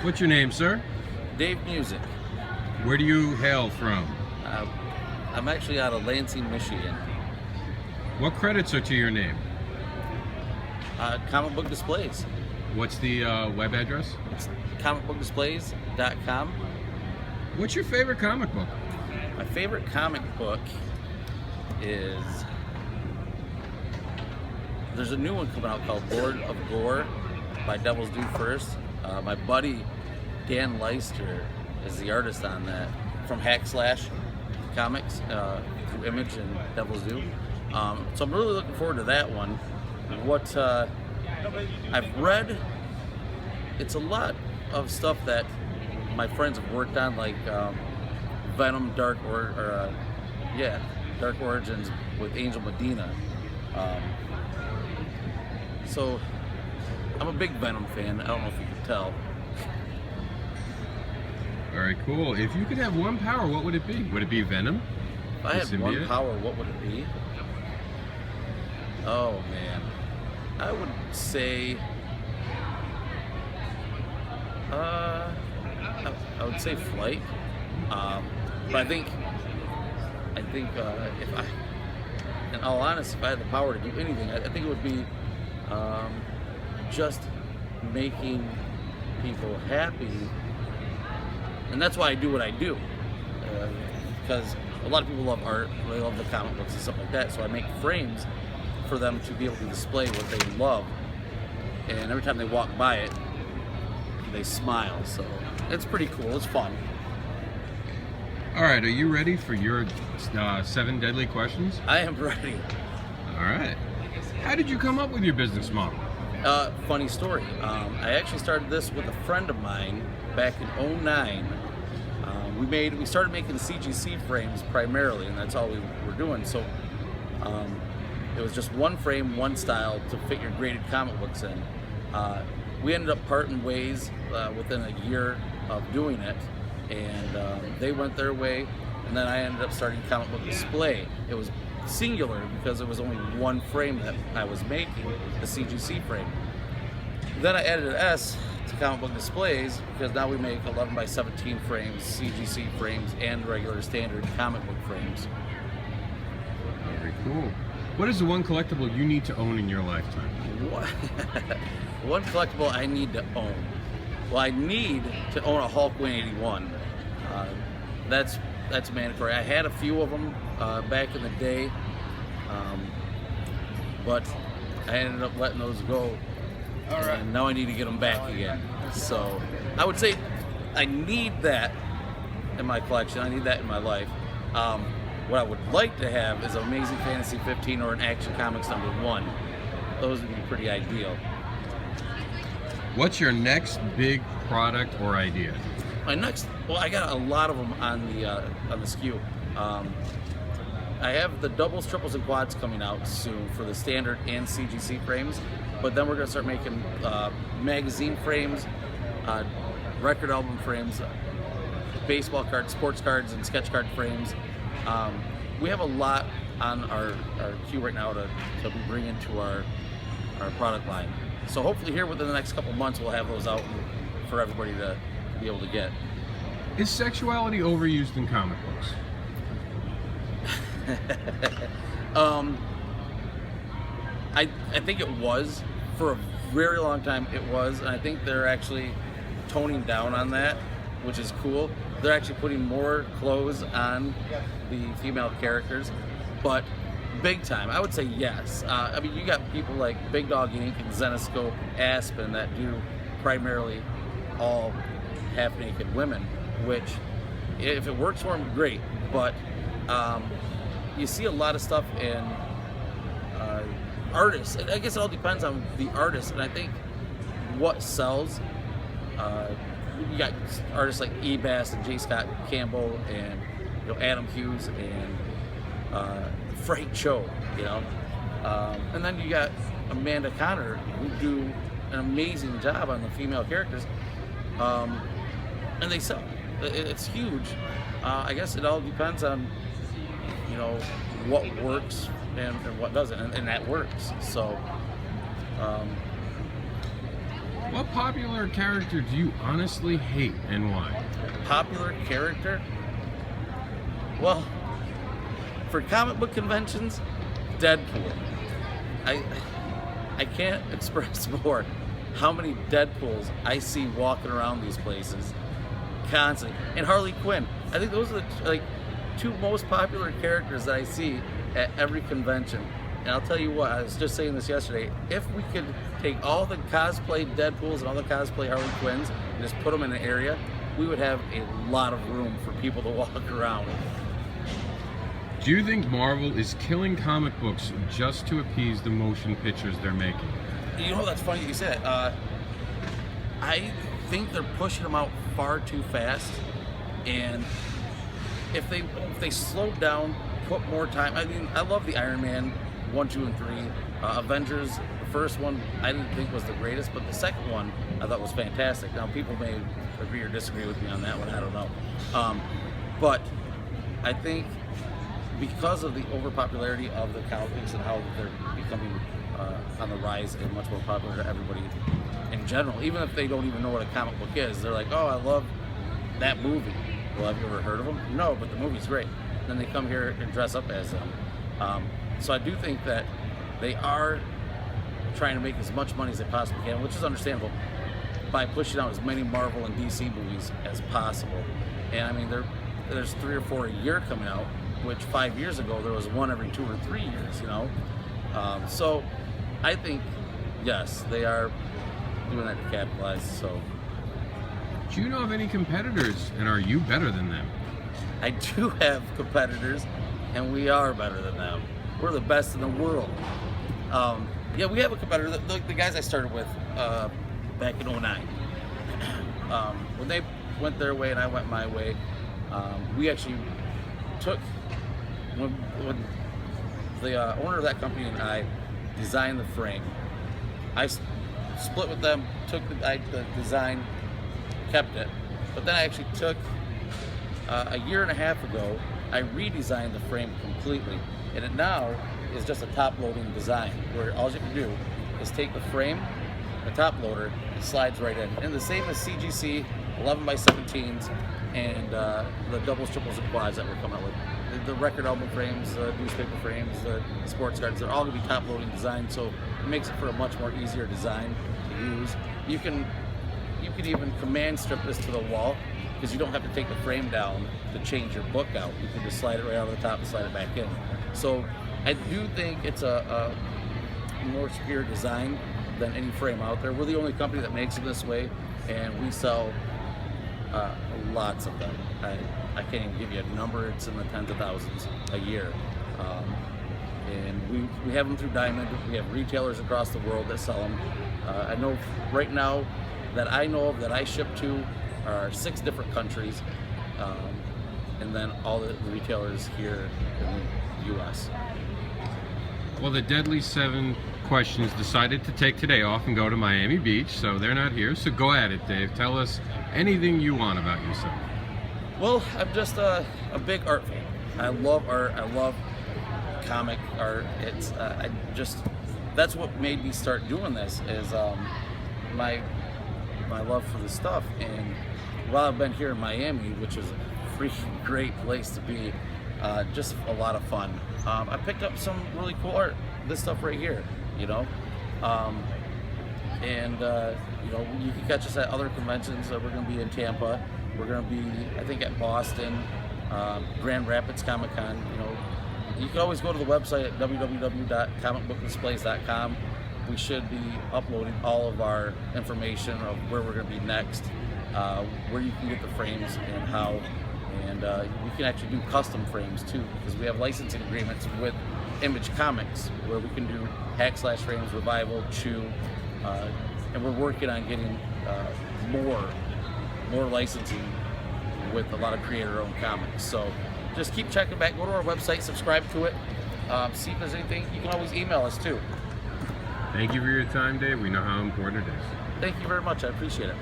What's your name, sir? Dave Music. Where do you hail from? Uh, I'm actually out of Lansing, Michigan. What credits are to your name? Comic Book Displays. What's the web address? It's comicbookdisplays.com. What's your favorite comic book? My favorite comic book is... There's a new one coming out called Lord of Gore by Devil's Due First. My buddy Dan Leister is the artist on that from Hack Slash Comics through Image and Devil's Due. So I'm really looking forward to that one. What I've read, it's a lot of stuff that my friends have worked on, like Venom Dark Origins with Angel Medina. So I'm a big Venom fan. I don't know if you can tell. All right, cool. If you could have one power, what would it be? Would it be Venom? If I had one power, what would it be? Oh man, I would say I would say flight. But I think if I, in all honesty, if I had the power to do anything, I think it would be just making people happy, and that's why I do what I do. Because a lot of people love art, they love the comic books and stuff like that. So I make frames for them to be able to display what they love, and every time they walk by it, they smile. So it's pretty cool. It's fun. All right, are you ready for your 7 deadly questions? I am ready. All right. How did you come up with your business model? Funny story. I actually started this with a friend of mine back in '09. We started making CGC frames primarily, and that's all we were doing. So it was just one frame, one style to fit your graded comic books in. We ended up parting ways within a year of doing it, and they went their way, and then I ended up starting Comic Book Display. It was singular because it was only one frame that I was making, the CGC frame. Then I added an S to Comic Book Displays because now we make 11 by 17 frames, CGC frames, and regular standard comic book frames. Very cool. What is the one collectible you need to own in your lifetime? One collectible I need to own. Well, I need to own a Hulk 181. That's mandatory. I had a few of them back in the day, but I ended up letting those go. All right. And now I need to get them back again. So I would say I need that in my collection. I need that in my life. What I would like to have is Amazing Fantasy 15 or an Action Comics #1. Those would be pretty ideal. What's your next big product or idea? My next, well, I got a lot of them on the SKU. I have the doubles, triples, and quads coming out soon for the standard and CGC frames, but then we're going to start making magazine frames, record album frames, baseball cards, sports cards, and sketch card frames. We have a lot on our queue right now to be bringing to our product line. So hopefully here within the next couple months we'll have those out for everybody to be able to get. Is sexuality overused in comic books? I think it was. For a very long time it was, and I think they're actually toning down on that, which is cool. They're actually putting more clothes on the female characters, but big time, I would say yes. I mean, you got people like Big Dog Inc. and Zenoscope, Aspen that do primarily all half-naked women, which if it works for them, great, but you see a lot of stuff in artists. I guess it all depends on the artist, and I think what sells. You got artists like Ebass and J. Scott Campbell and Adam Hughes and Frank Cho, and then you got Amanda Conner who do an amazing job on the female characters, and they sell. It's huge. I guess it all depends on what works and what doesn't, and that works. So What popular character do you honestly hate and why? Popular character? Well, for comic book conventions, Deadpool. I can't express more how many Deadpools I see walking around these places constantly. And Harley Quinn. I think those are the two most popular characters that I see at every convention. And I'll tell you what, I was just saying this yesterday, if we could take all the cosplay Deadpools and all the cosplay Harley Quinns and just put them in an area, we would have a lot of room for people to walk around. Do you think Marvel is killing comic books just to appease the motion pictures they're making? You know, that's funny you say it. I think they're pushing them out far too fast, and if they slowed down, put more time. I mean, I love the Iron Man 1, 2, and 3. Avengers, the first one I didn't think was the greatest, but the second one I thought was fantastic. Now people may agree or disagree with me on that one. I don't know, but I think because of the overpopularity of the comic books and how they're becoming on the rise and much more popular to everybody in general, even if they don't even know what a comic book is, they're like, oh, I love that movie. Well, have you ever heard of them? No, but the movie's great. Then they come here and dress up as them. So I do think that they are trying to make as much money as they possibly can, which is understandable, by pushing out as many Marvel and DC movies as possible. And I mean, there's 3 or 4 a year coming out, which 5 years ago there was one every 2 or 3 years, you know? So I think, yes, they are doing that to capitalize, so. Do you know of any competitors, and are you better than them? I do have competitors, and we are better than them. We're the best in the world. Yeah, we have a competitor. The guys I started with back in '09. When they went their way and I went my way, we actually took, when the owner of that company and I designed the frame, I split with them, took the design, kept it, but then I actually took, a year and a half ago, I redesigned the frame completely, and it now is just a top-loading design, where all you can do is take the frame, the top loader, it slides right in. And the same as CGC 11x17s and the doubles, triples, and quads that we're coming out with. The record album frames, the newspaper frames, the sports cards, they're all going to be top-loading designs, so it makes it for a much more easier design to use. You can even command strip this to the wall, because you don't have to take the frame down to change your book out. You can just slide it right out of the top and slide it back in. So I do think it's a more superior design than any frame out there. We're the only company that makes it this way, and we sell lots of them. I can't even give you a number. It's in the tens of thousands a year. And we have them through Diamond. We have retailers across the world that sell them. I know right now that I know of that I ship to are 6 different countries, and then all the retailers here in the U.S. Well, the Deadly 7 questions decided to take today off and go to Miami Beach, so they're not here. So go at it, Dave. Tell us anything you want about yourself. Well, I'm just a big art fan. I love art. I love comic art. It's that's what made me start doing this, is my love for the stuff. And while I've been here in Miami, which is a freaking great place to be, just a lot of fun. I picked up some really cool art. This stuff right here, you know, and you know, you can catch us at other conventions. We're going to be in Tampa. We're going to be, I think, at Boston, Grand Rapids Comic Con. You know, you can always go to the website at www.comicbookdisplays.com. We should be uploading all of our information of where we're going to be next, where you can get the frames and how. And we can actually do custom frames too, because we have licensing agreements with Image Comics, where we can do hack slash frames, Revival, Chew, and we're working on getting more licensing with a lot of creator-owned comics. So just keep checking back. Go to our website, subscribe to it, see if there's anything. You can always email us too. Thank you for your time, Dave. We know how important it is. Thank you very much. I appreciate it.